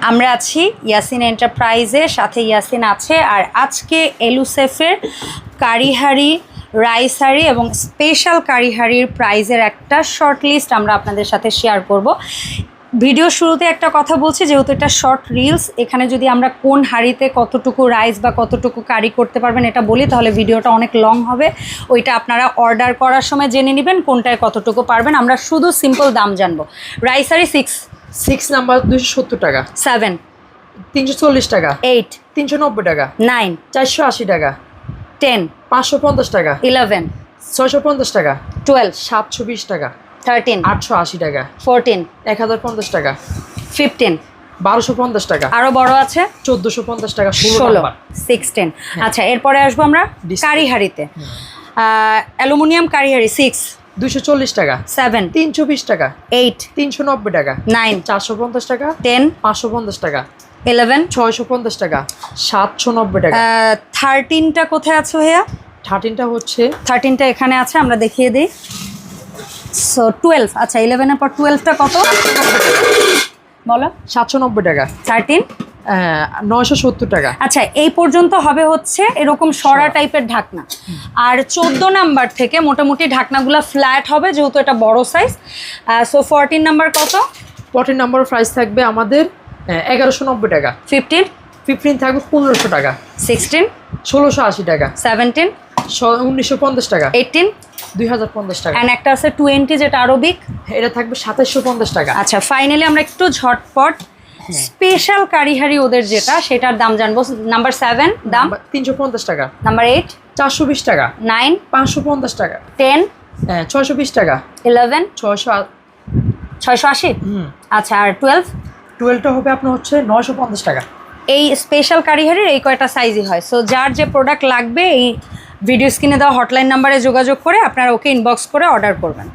আমরা আছি ইয়াসিন এন্টারপ্রাইজের সাথে, ইয়াসিন আছে। আর আজকে এলুসেফের কারিহারি, রাইস হাঁড়ি এবং স্পেশাল কারিহারির প্রাইজের একটা শর্ট লিস্ট আমরা আপনাদের সাথে শেয়ার করব। ভিডিও শুরুতে একটা কথা বলছি, যেহেতু এটা শর্ট রিলস, এখানে যদি আমরা কোন হাঁড়িতে কতটুকু রাইস বা কতটুকু কারি করতে পারবেন এটা বলি, তাহলে ভিডিওটা অনেক লং হবে। ওইটা আপনারা অর্ডার করার সময় জেনে নেবেন কোনটায় কতটুকু পারবেন। আমরা শুধু সিম্পল দাম জানবো। রাইস হাঁড়ি 6 নাম্বার 270 টাকা, 7 340 টাকা, 8 390 টাকা, 9 480 টাকা, 10 550 টাকা, 11 650 টাকা, 12 720 টাকা, 13 880 টাকা, 14 1050 টাকা, 15 1250 টাকা, আরো বড় আছে 1450 টাকা, 16 16। আচ্ছা, এরপরে আসবো আমরা কারিহারিতে। অ্যালুমিনিয়াম কারিহারি 6 240 টাকা, 7 320 টাকা, 8 390 টাকা, 9 450 টাকা, 10 550 টাকা, 11 650 টাকা, 790 টাকা। 13টা কোথায় আছে ভাইয়া? 13টা হচ্ছে 13টা এখানে আছে, আমরা দেখিয়ে দিই। সো 12। আচ্ছা, 11 এর পর 12টা কত বলো? 790 টাকা, 13 970 টাকা। আচ্ছা, এই পর্যন্ত হবে হচ্ছে এরকম সরা টাইপের ঢাকনা। আর 14 নাম্বার থেকে মোটামুটি ঢাকনাগুলো ফ্ল্যাট হবে, যেহেতু এটা বড় সাইজ। সো 14 নাম্বার কত? 14 নাম্বার প্রাইস থাকবে আমাদের 1190 টাকা, 15 15 থাকবে 1500 টাকা, 16 1680 টাকা, 17 1950 টাকা, 18 2050 টাকা। অ্যান্ড একটা আছে 20, যেটা আরবিক। এটা থাকবে 2750 টাকা। আচ্ছা, ফাইনালি আমরা একটু ঝটপট স্পেশাল কারিহারি ওদের যেটা, সেটার দাম জানবো। নাম্বার 7 দাম 350 টাকা, নাম্বার 8 420 টাকা, 9 550 টাকা, 10 620 টাকা, 11 600। 680। আচ্ছা, আর 12টা হবে আপনার হচ্ছে 950 টাকা। এই স্পেশাল কারিহারির এই কয়টা সাইজই হয়। সো যার যে প্রোডাক্ট লাগবে এই ভিডিও স্ক্রিনে দেওয়া হটলাইন নাম্বারে যোগাযোগ করে আপনারা ওকে ইনবক্স করে অর্ডার করবেন।